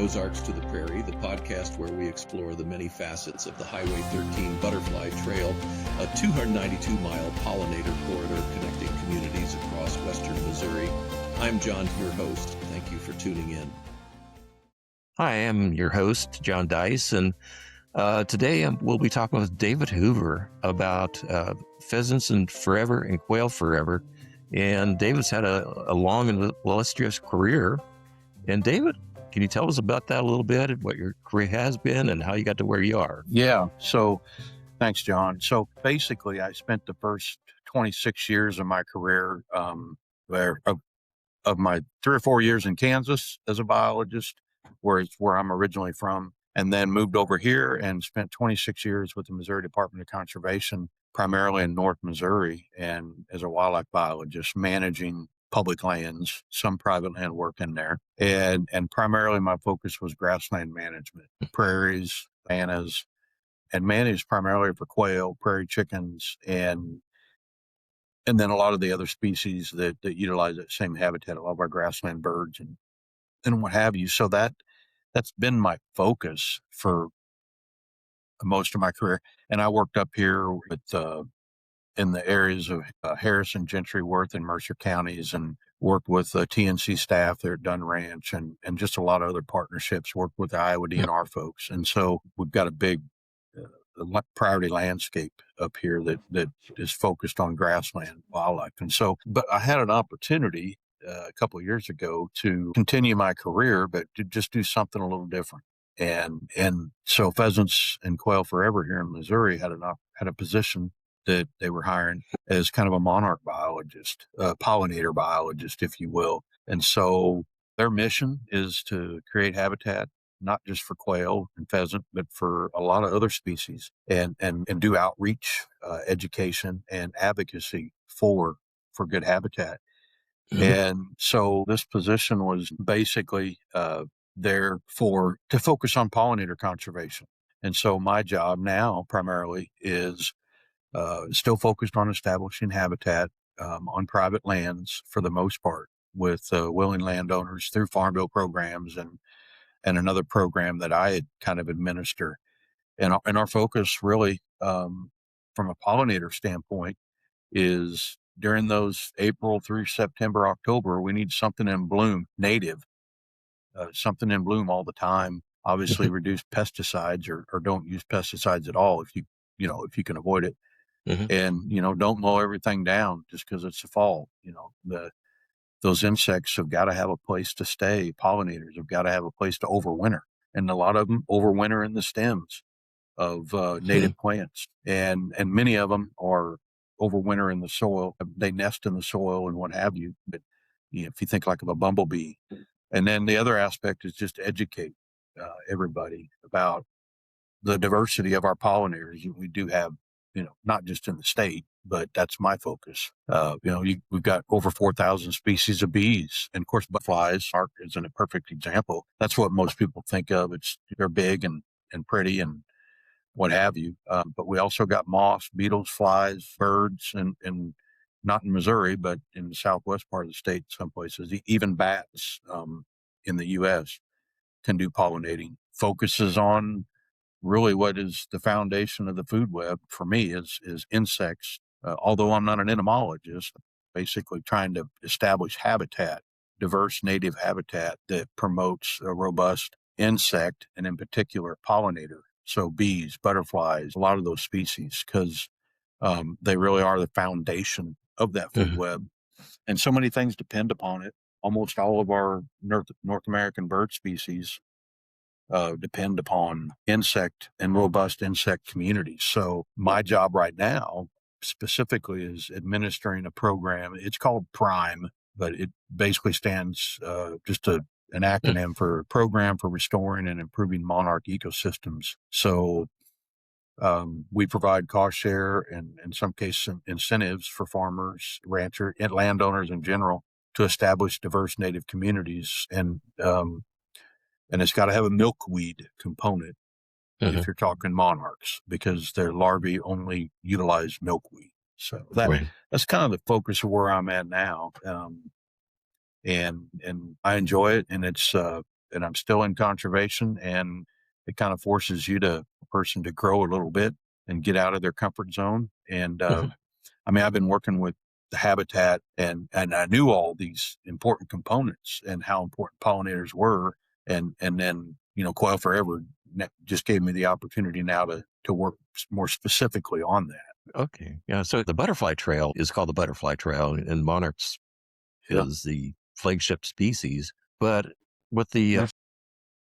Ozarks to the Prairie, the podcast where we explore the many facets of the Highway 13 Butterfly Trail, a 292-mile pollinator corridor connecting communities across western Missouri. I'm John, your host. Thank you for tuning in. Hi, I'm your host, John Deis, and today we'll be talking with David Hoover about pheasants and forever and quail forever. And David's had a long and illustrious career. And David, can you tell us about that a little bit and what your career has been and how you got to where you are? Yeah. So thanks, John. So basically, I spent the first 26 years of my career, of my 3 or 4 years in Kansas as a biologist, where I'm originally from, and then moved over here and spent 26 years with the Missouri Department of Conservation, primarily in North Missouri, and as a wildlife biologist, managing public lands, some private land work in there. And primarily my focus was grassland management, prairies, savannas, and managed primarily for quail, prairie chickens, and then a lot of the other species that utilize that same habitat, a lot of our grassland birds and what have you. So that's been my focus for most of my career. And I worked up here with in the areas of Harrison, Gentry, Worth, and Mercer counties, and worked with TNC staff there at Dunn Ranch, and just a lot of other partnerships, worked with the Iowa DNR folks. And so we've got a big priority landscape up here that is focused on grassland wildlife. And so, but I had an opportunity a couple of years ago to continue my career, but to just do something a little different. And so Pheasants and Quail Forever here in Missouri had a position that they were hiring as kind of a monarch biologist, pollinator biologist, if you will. And so their mission is to create habitat, not just for quail and pheasant, but for a lot of other species, and do outreach, education, and advocacy for good habitat. Mm-hmm. And so this position was basically there to focus on pollinator conservation. And so my job now primarily is still focused on establishing habitat on private lands for the most part, with willing landowners through Farm Bill programs and another program that I had kind of administer. And our focus really, from a pollinator standpoint, is during those April through September, October, we need something in bloom, native, something in bloom all the time. Obviously, reduce pesticides or don't use pesticides at all if you can avoid it. Mm-hmm. And, don't mow everything down just because it's the fall. Those insects have got to have a place to stay. Pollinators have got to have a place to overwinter. And a lot of them overwinter in the stems of native plants. And many of them are overwinter in the soil. They nest in the soil and what have you. But if you think like of a bumblebee. And then the other aspect is just educate everybody about the diversity of our pollinators. We do have, not just in the state, but that's my focus. We've got over 4,000 species of bees. And of course, butterflies isn't a perfect example. That's what most people think of. They're big and pretty and what have you. But we also got moths, beetles, flies, birds, and not in Missouri, but in the southwest part of the state, some places, even bats in the U.S. can do pollinating. Focuses on really what is the foundation of the food web for me is insects. Although I'm not an entomologist, basically trying to establish habitat, diverse native habitat that promotes a robust insect and in particular pollinator. So bees, butterflies, a lot of those species, because they really are the foundation of that food web. And so many things depend upon it. Almost all of our North American bird species depend upon insect and robust insect communities. So my job right now specifically is administering a program. It's called PRIME, but it basically stands just an acronym for Program for Restoring and Improving Monarch Ecosystems. So we provide cost share and in some cases incentives for farmers, ranchers, and landowners in general to establish diverse native communities. And it's got to have a milkweed component if you're talking monarchs, because their larvae only utilize milkweed. So that's kind of the focus of where I'm at now. And I enjoy it. And it's and I'm still in conservation, and it kind of forces a person to grow a little bit and get out of their comfort zone. And I mean, I've been working with the habitat, and I knew all these important components and how important pollinators were, and then Quail Forever just gave me the opportunity now to work more specifically on that. Okay. Yeah. So the butterfly trail is called the butterfly trail, and Monarchs Yeah. is the flagship species. But with the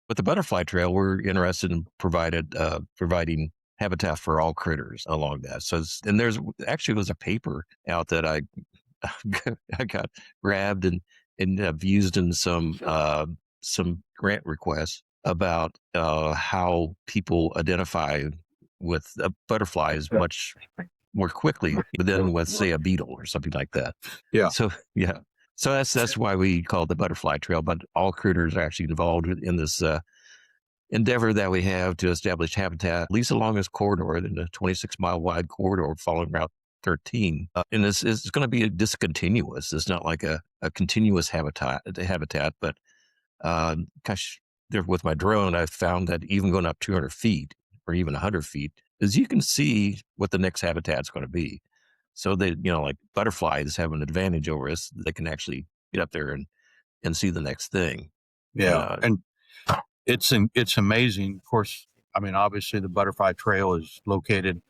butterfly trail, we're interested in providing habitat for all critters along that. So, and there's actually was a paper out that I I got grabbed and have used in some grant requests about how people identify with butterflies much more quickly than with, say, a beetle or something like that. Yeah. So yeah. So that's why we call it the butterfly trail. But all critters are actually involved in this endeavor that we have to establish habitat, at least along this corridor, in a 26-mile wide corridor following Route 13. And it's going to be discontinuous. It's not like a continuous habitat, but gosh, there with my drone, I found that even going up 200 feet or even 100 feet, is you can see what the next habitat's going to be. So they, like butterflies have an advantage over us. They can actually get up there and see the next thing. Yeah. And it's amazing. Of course, I mean, obviously the butterfly trail is located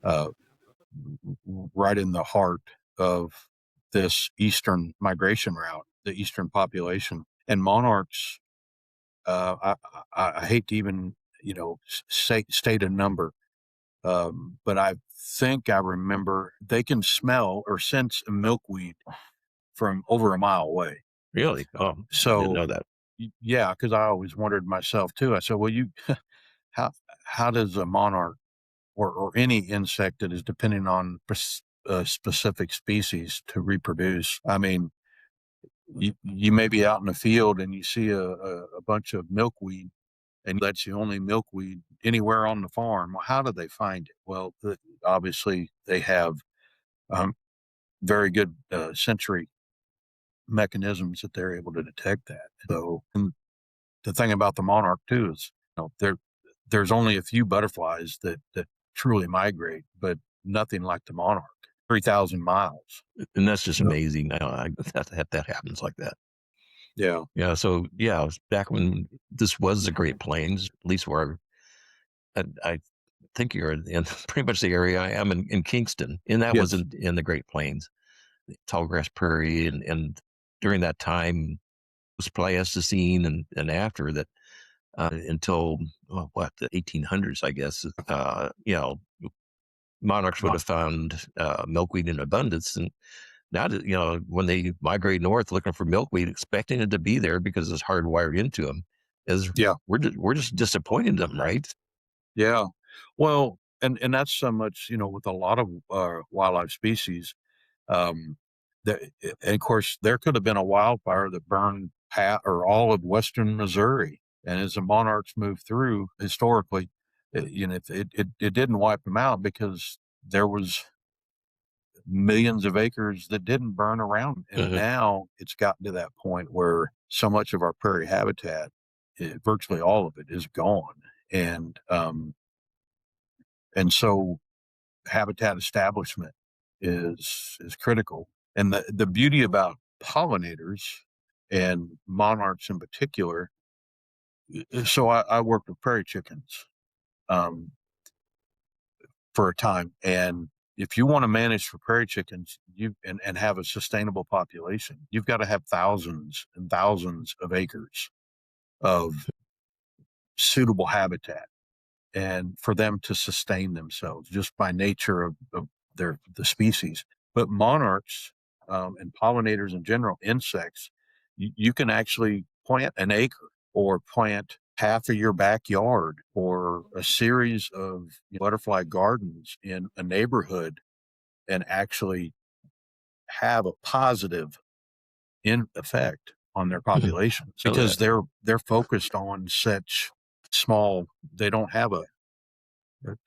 right in the heart of this eastern migration route, the eastern population. And monarchs, I hate to even state a number, but I think I remember they can smell or sense a milkweed from over a mile away. Really? Oh, So I didn't know that. Yeah, because I always wondered myself too. I said, well, how does a monarch or any insect that is depending on a specific species to reproduce? I mean, you may be out in the field and you see a bunch of milkweed, and that's the only milkweed anywhere on the farm. Well, how do they find it? Well, obviously they have very good sensory mechanisms that they're able to detect that. So the thing about the monarch too is, there's only a few butterflies that truly migrate, but nothing like the monarch. 3,000 miles, and that's just amazing. That happens like that. Yeah, yeah. So yeah, back when this was the Great Plains, at least where I think you're in pretty much the area I am in Kingston, and that was in the Great Plains, tall grass prairie, and during that time was Pleistocene and after that until the 1800s, I guess. Monarchs would have found milkweed in abundance, and now that when they migrate north looking for milkweed, expecting it to be there because it's hardwired into them, we're just disappointing them, right? Yeah. Well, and that's so much, with a lot of wildlife species. Um, and of course, there could have been a wildfire that burned all of western Missouri, and as the monarchs moved through historically, it didn't wipe them out because there was millions of acres that didn't burn around, and now it's gotten to that point where so much of our prairie habitat, virtually all of it, is gone, and so habitat establishment is critical. And the beauty about pollinators and monarchs in particular, so I worked with prairie chickens for a time, and if you want to manage for prairie chickens and have a sustainable population, you've got to have thousands and thousands of acres of suitable habitat, and for them to sustain themselves just by nature of the species. But monarchs and pollinators in general, insects, you can actually plant an acre or plant half of your backyard or a series of butterfly gardens in a neighborhood and actually have a positive effect on their populations because they're focused on such small. They don't have a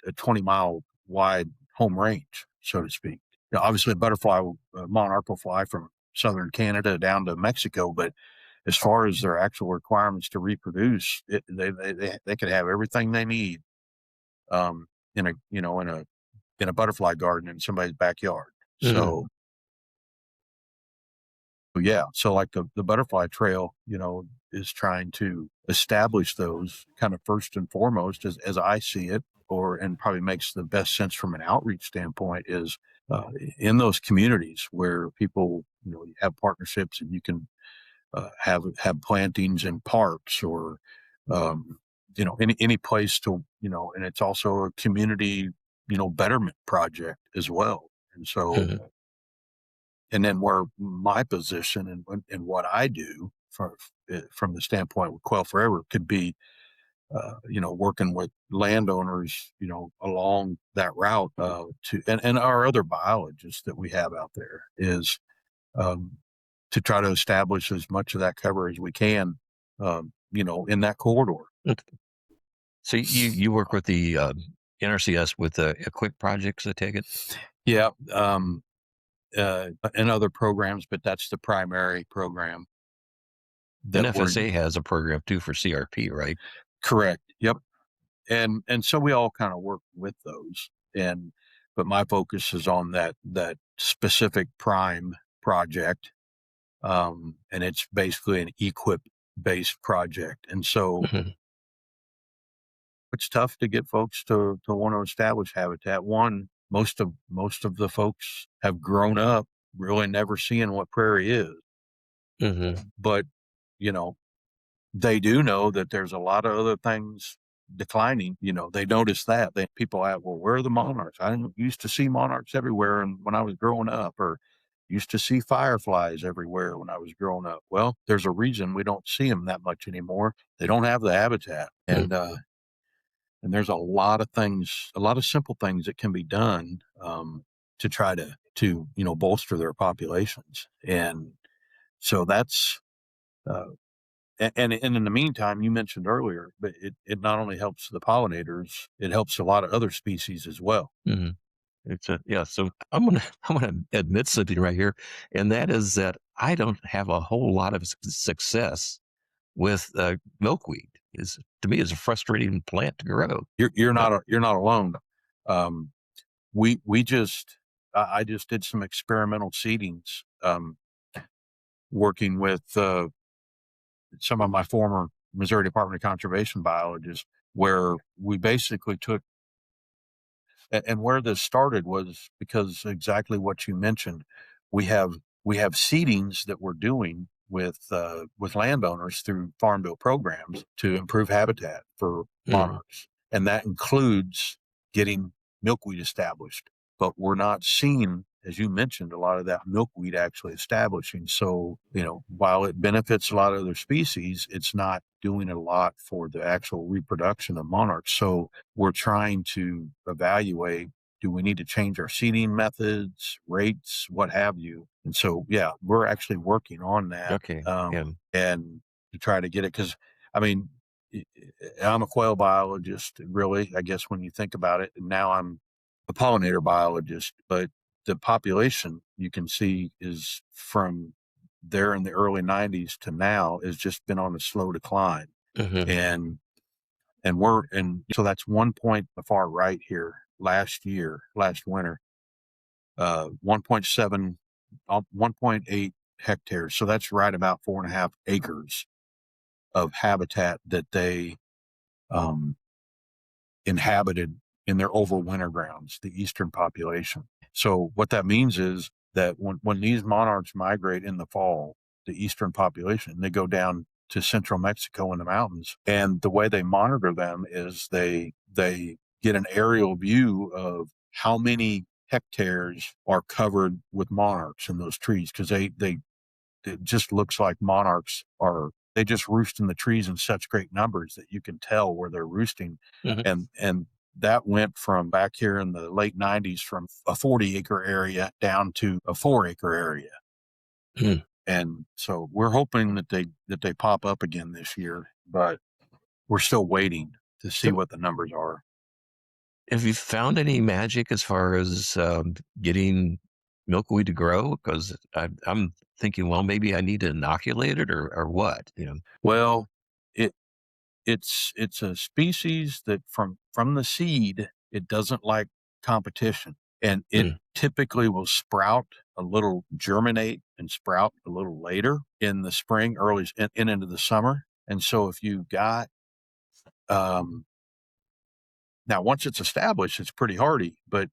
20-mile wide home range, so to speak. Obviously, a monarch will fly from southern Canada down to Mexico, but as far as their actual requirements to reproduce, they could have everything they need in a butterfly garden in somebody's backyard. So yeah, so like the butterfly trail, is trying to establish those kind of first and foremost, as I see it, and probably makes the best sense from an outreach standpoint, is in those communities where people, you have partnerships and you can have plantings in parks or any place to, and it's also a community betterment project as well. And so and then where my position and what I do from the standpoint with Quail Forever could be, working with landowners, along that route and our other biologists that we have out there is to try to establish as much of that cover as we can, in that corridor. So you work with the NRCS with quick projects, I take it? Yeah. And other programs, but that's the primary program. And FSA has a program too for CRP, right? Correct. Yep. And so we all kind of work with those, but my focus is on that specific prime project, and it's basically an equip based project. And so it's tough to get folks to want to establish habitat. One, most of the folks have grown up really never seeing what prairie is, but they do know that there's a lot of other things declining. They notice that. People ask, well, where are the monarchs? I used to see monarchs everywhere and when I was growing up, or used to see fireflies everywhere when I was growing up. Well, there's a reason we don't see them that much anymore. They don't have the habitat. And there's a lot of things, a lot of simple things that can be done to try to bolster their populations. And so that's and in the meantime, you mentioned earlier, but it not only helps the pollinators, it helps a lot of other species as well. So I'm gonna admit something right here, and that is that I don't have a whole lot of success with milkweed. To me is a frustrating plant to grow. You're not alone. I just did some experimental seedings, working with some of my former Missouri Department of Conservation biologists, where we basically took, and where this started was because exactly what you mentioned. We have seedings that we're doing with landowners through farm bill programs to improve habitat for monarchs, and that includes getting milkweed established. But we're not seeing, as you mentioned, a lot of that milkweed actually establishing. So, while it benefits a lot of other species, it's not doing a lot for the actual reproduction of monarchs. So we're trying to evaluate, do we need to change our seeding methods, rates, what have you? And so, yeah, we're actually working on that. Okay. And to try to get it, because, I'm a quail biologist, really, I guess, when you think about it. And now I'm a pollinator biologist, but the population you can see is from there in the early 90s to now has just been on a slow decline. And so that's 1 point the far right here last winter, 1.7, 1.8 hectares. So that's right about 4.5 acres of habitat that they inhabited in their overwinter grounds, the eastern population. So what that means is that when these monarchs migrate in the fall, the eastern population, they go down to central Mexico in the mountains. And the way they monitor them is they get an aerial view of how many hectares are covered with monarchs in those trees, because it just looks like they just roost in the trees in such great numbers that you can tell where they're roosting. And that went from back here in the late 90s from a 40-acre area down to a 4-acre area. And so we're hoping that they pop up again this year, but we're still waiting to see what the numbers are. Have you found any magic as far as getting milkweed to grow? Because I'm thinking, well, maybe I need to inoculate it or what? Well, it it's a species that from the seed, it doesn't like competition, and it Mm, typically will sprout a little, germinate and sprout a little later in the spring, early and into the summer. And so if you got um, now once it's established, it's pretty hardy, but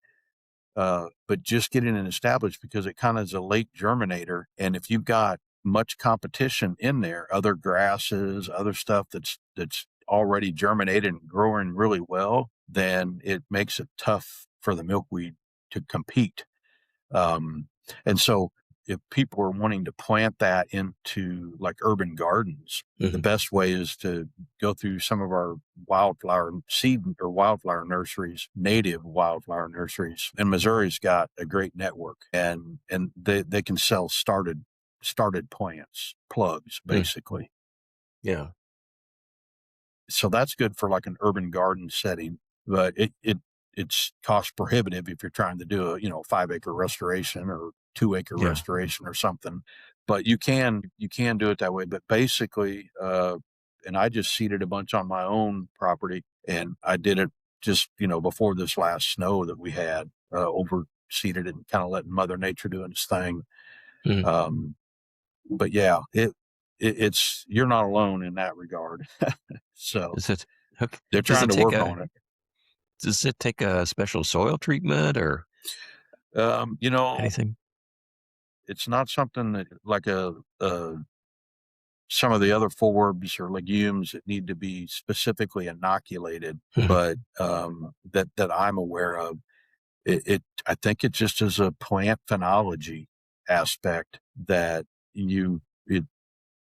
just getting it established because it kind of is a late germinator. And if you've got much competition in there, other grasses, other stuff that's already germinated and growing really well, then it makes it tough for the milkweed to compete. Um, and so if people are wanting to plant that into like urban gardens, the mhm, best way is to go through some of our wildflower seed or wildflower nurseries, native wildflower nurseries. And Missouri's got a great network, and they can sell started plants, plugs, mm, basically. yeah. So that's good for like an urban garden setting, but it's cost prohibitive if you're trying to do a 5 acre restoration or 2 acre Yeah. restoration or something. But you can do it that way. But basically, and I just seeded a bunch on my own property, and I did it just before this last snow that we had, over seeded it and kind of letting Mother Nature do its thing. Mhm. Um, but yeah, it's you're not alone in that regard. So Is it okay? they're Does trying it to take work a on it. does it take a special soil treatment or Um, you know, anything? it's not something that like some of the other forbs or legumes that need to be specifically inoculated, Mhm, but that I'm aware of. I think it just is a plant phenology aspect that you it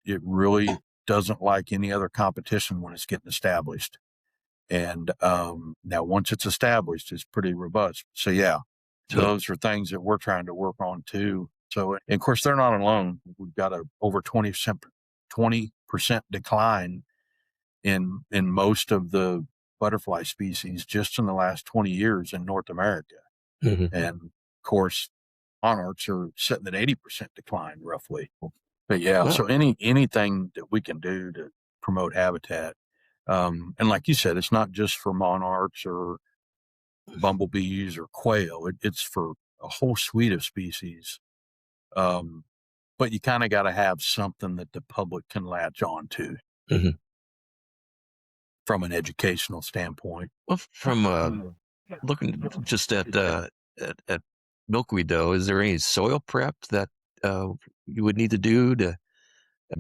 it really doesn't like any other competition when it's getting established. And now once it's established, it's pretty robust. So yeah, so those are things that we're trying to work on too. So, and of course, they're not alone. We've got a over 20% decline in most of the butterfly species just in the last 20 years in North America. mhm, And of course, monarchs are sitting at 80% decline roughly. But yeah, well, so anything that we can do to promote habitat. And like you said, it's not just for monarchs or bumblebees or quail. It's for a whole suite of species. Um, but you kind of got to have something that the public can latch on to mhm. from an educational standpoint. Well, from looking just at milkweed though, is there any soil prep that you would need to do to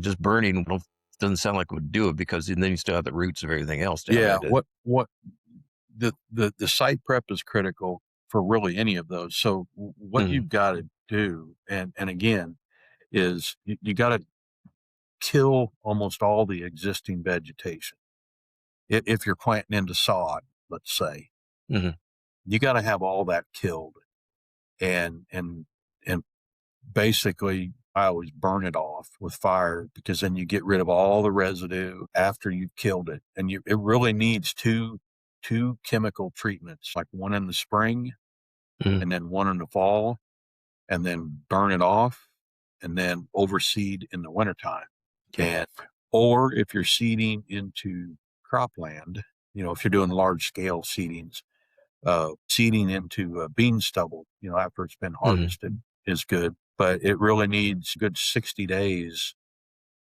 just burning? Well, doesn't sound like it would do it because then you still have the roots of everything else down Yeah, there. what the site prep is critical for really any of those. So what Mhm, you've got to do, and again, is you got to kill almost all the existing vegetation. If you're planting into sod, let's say, mhm, you got to have all that killed, and basically I always burn it off with fire because then you get rid of all the residue after you've killed it. And it really needs two chemical treatments, like one in the spring mhm. and then one in the fall, and then burn it off and then overseed in the wintertime. Okay. And or if you're seeding into cropland, if you're doing large scale seedings, seeding into bean stubble, after it's been Mhm. harvested is good, but it really needs a good 60 days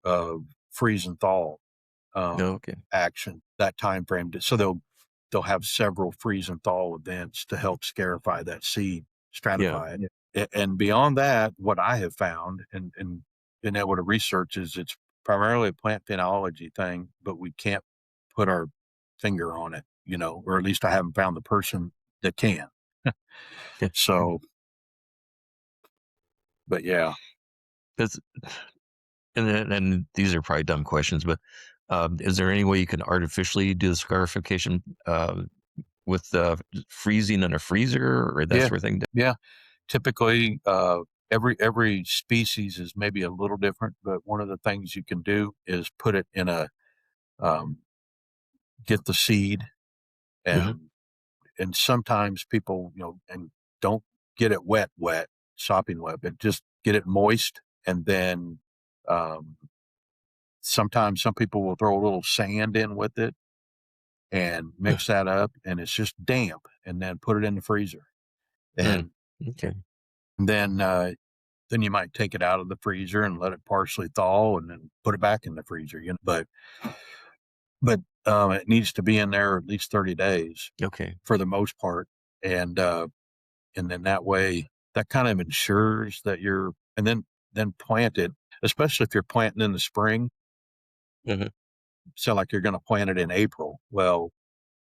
of freeze and thaw Okay. action, that time frame. So they'll have several freeze and thaw events to help scarify that seed, Yeah. stratify it. And beyond that, what I have found and been able to research is it's primarily a plant phenology thing, but we can't put our finger on it, or at least I haven't found the person that can. So, but yeah, Because and these are probably dumb questions, but is there any way you can artificially do the scarification with freezing in a freezer or that yeah, sort of thing? yeah. Typically, every species is maybe a little different, but one of the things you can do is put it in um, get the seed, Mhm. and sometimes people, and don't get it wet, sopping wet, but just get it moist. And then sometimes some people will throw a little sand in with it and mix that up, and it's just damp, and then put it in the freezer. And Okay. then you might take it out of the freezer and let it partially thaw, and then put it back in the freezer. But it needs to be in there at least 30 days. Okay. For the most part, and then that way, that kind of ensures that then plant it, especially if you're planting in the spring. Mm-hmm. So like you're going to plant it in April. Well,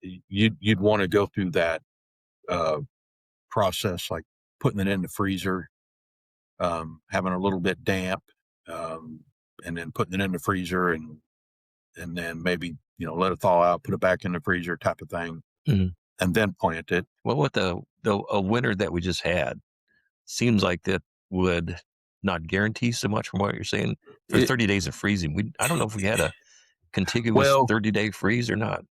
you'd want to go through that process, like putting it in the freezer, having a little bit damp, and then putting it in the freezer, and then maybe let it thaw out, put it back in the freezer, type of thing, and then plant it. Well, with a winter that we just had, seems like that would not guarantee so much from what you're saying. For 30 days of freezing, I don't know if we had a contiguous 30-day freeze or not.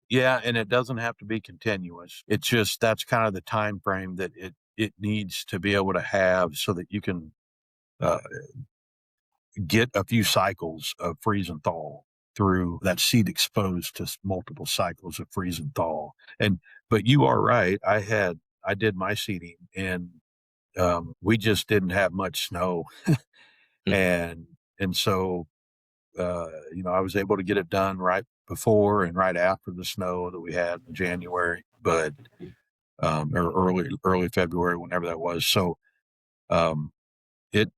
Yeah, and it doesn't have to be continuous. It's just that's kind of the time frame that it needs to be able to have, so that you can get a few cycles of freeze and thaw through that seed, exposed to multiple cycles of freeze and thaw. But you are right. I did my seeding, and we just didn't have much snow, and so I was able to get it done right before and right after the snow that we had in January, but or early February, whenever that was. So it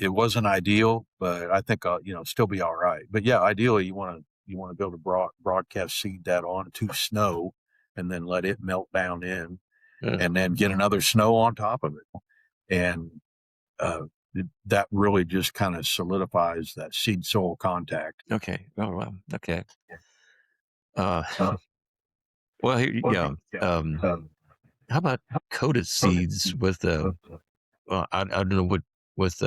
wasn't ideal, but I think still be all right. But yeah, ideally you want to be able to broadcast seed that onto snow, and then let it melt down in, and then get another snow on top of it, and that really just kind of solidifies that seed soil contact. Okay. Oh wow. Okay. Well, here, how about coated seeds with I don't know what with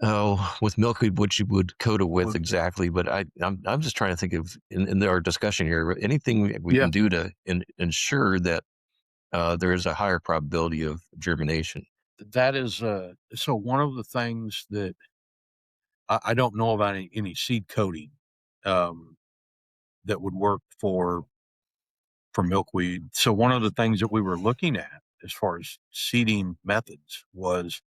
with milkweed, what you would coat it with exactly, but I'm just trying to think of in our discussion here, anything we can do to ensure that there is a higher probability of germination. That is so one of the things that I don't know about any seed coating that would work for milkweed. So one of the things that we were looking at as far as seeding methods was,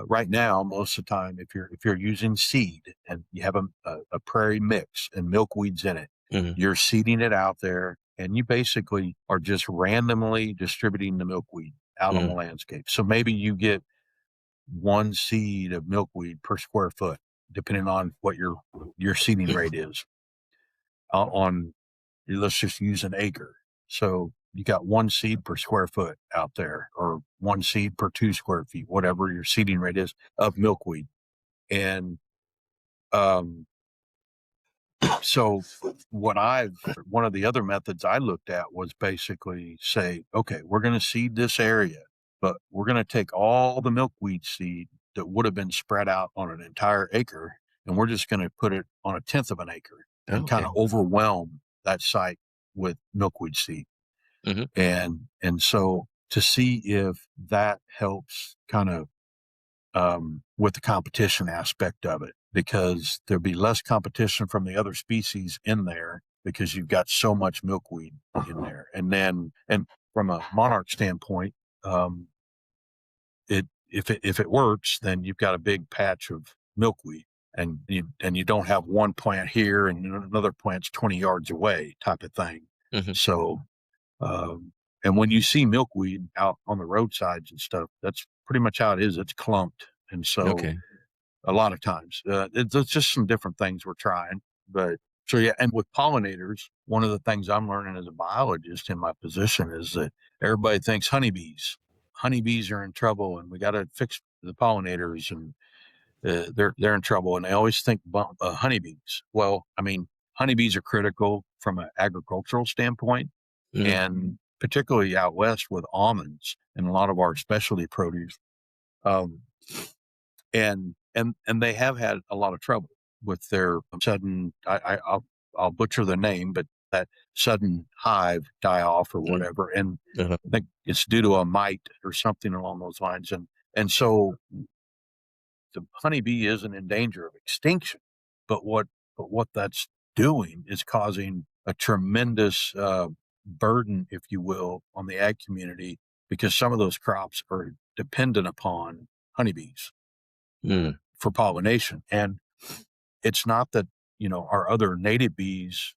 right now, most of the time, if you're using seed and you have a prairie mix and milkweeds in it, you're seeding it out there, and you basically are just randomly distributing the milkweed out on the landscape. So maybe you get one seed of milkweed per square foot, depending on what your seeding rate is. Let's just use an acre. So you got one seed per square foot out there, or one seed per 2 square feet, whatever your seeding rate is of milkweed. And so one of the other methods I looked at was basically say, okay, we're going to seed this area, but we're going to take all the milkweed seed that would have been spread out on an entire acre, and we're just going to put it on 1/10 of an acre, and kind of overwhelm that site with milkweed seed. And so to see if that helps kind of with the competition aspect of it, because there'll be less competition from the other species in there because you've got so much milkweed in there. And from a monarch standpoint, if it works, then you've got a big patch of milkweed, and you don't have one plant here and another plant's 20 yards away, type of thing. So and when you see milkweed out on the roadsides and stuff, that's pretty much how it is. It's clumped. And so a lot of times it's just some different things we're trying. But so, yeah. And with pollinators, one of the things I'm learning as a biologist in my position is that everybody thinks honeybees are in trouble, and we got to fix the pollinators, and they're in trouble. And they always think honeybees. Well, I mean, honeybees are critical from an agricultural standpoint, and particularly out west with almonds and a lot of our specialty produce. And they have had a lot of trouble with their sudden, I'll butcher the name, but that sudden hive die off or whatever. And I think it's due to a mite or something along those lines. And so the honeybee isn't in danger of extinction, but what that's doing is causing a tremendous burden, if you will, on the ag community, because some of those crops are dependent upon honeybees for pollination. And it's not that, our other native bees,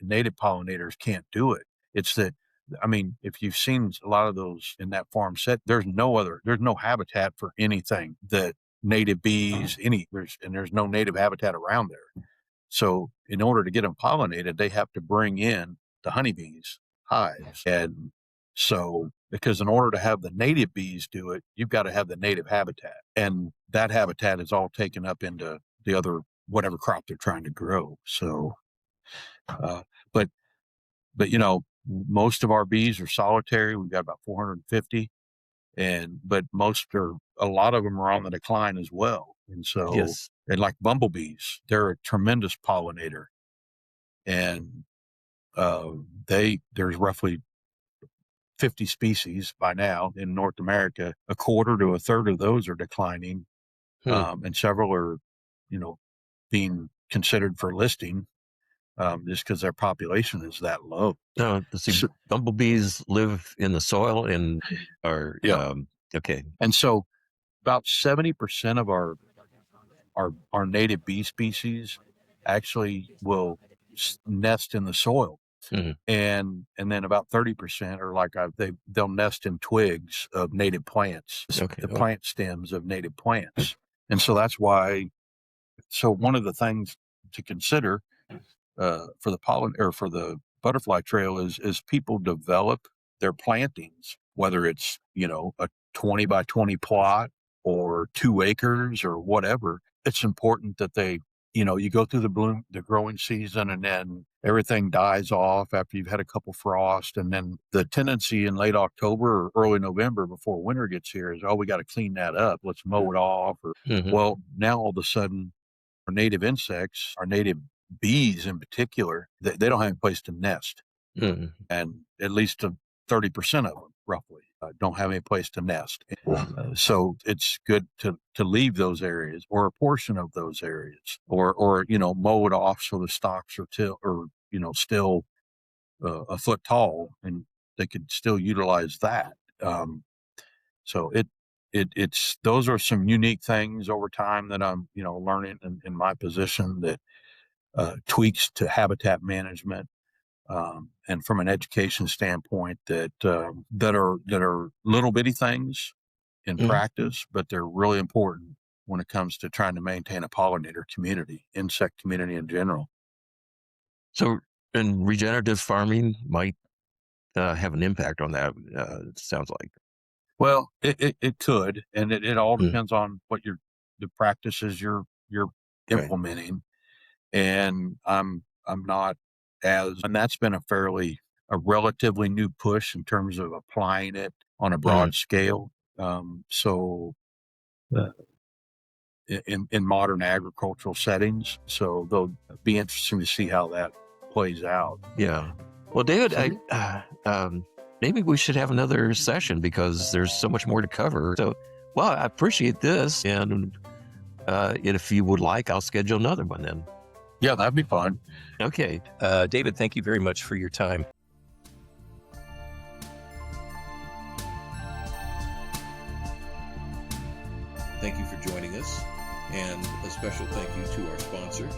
native pollinators can't do it. It's that, I mean, if you've seen a lot of those in that farm set, there's no habitat for anything that native bees, there's no native habitat around there. So in order to get them pollinated, they have to bring in the honeybees hives. And so, because in order to have the native bees do it, you've got to have the native habitat. And that habitat is all taken up into the other, whatever crop they're trying to grow. So, but most of our bees are solitary. We've got about 450. But a lot of them are on the decline as well. And so, Yes. and like bumblebees, they're a tremendous pollinator. And there's roughly 50 species by now in North America. A quarter to a third of those are declining. And several are, being considered for listing just because their population is that low. No, bumblebees live in the soil and are okay. And so about 70% of our native bee species actually will nest in the soil. And then about 30% are like they'll nest in twigs of native plants, the plant stems of native plants. And so that's why. So one of the things to consider for the pollen or for the butterfly trail is people develop their plantings, whether it's a 20 by 20 plot or 2 acres or whatever. It's important that they, you go through the growing season, and then everything dies off after you've had a couple frost. And then the tendency in late October or early November before winter gets here is, we got to clean that up. Let's mow it off. Well, now all of a sudden our native insects, our native bees in particular, they don't have a place to nest. And at least 30% of them roughly don't have any place to nest. So it's good to leave those areas or a portion of those areas or mow it off so the stalks are still a foot tall and they could still utilize that. So it's those are some unique things over time that I'm learning in my position, that tweaks to habitat management. And from an education standpoint, that are little bitty things in practice, but they're really important when it comes to trying to maintain a pollinator community, insect community in general. So, and regenerative farming might have an impact on that. It sounds like. Well, it could, and it all depends on what the practices you're implementing. And I'm not and that's been a relatively new push in terms of applying it on a broad scale. So in modern agricultural settings, so they'll be interesting to see how that plays out. Yeah. Well, David, maybe we should have another session because there's so much more to cover. So, well, I appreciate this, and if you would like, I'll schedule another one then. Yeah, that'd be fun. Okay. David, thank you very much for your time. Thank you for joining us, and a special thank you to our sponsor,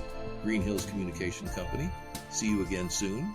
Green Hills Communication Company. See you again soon.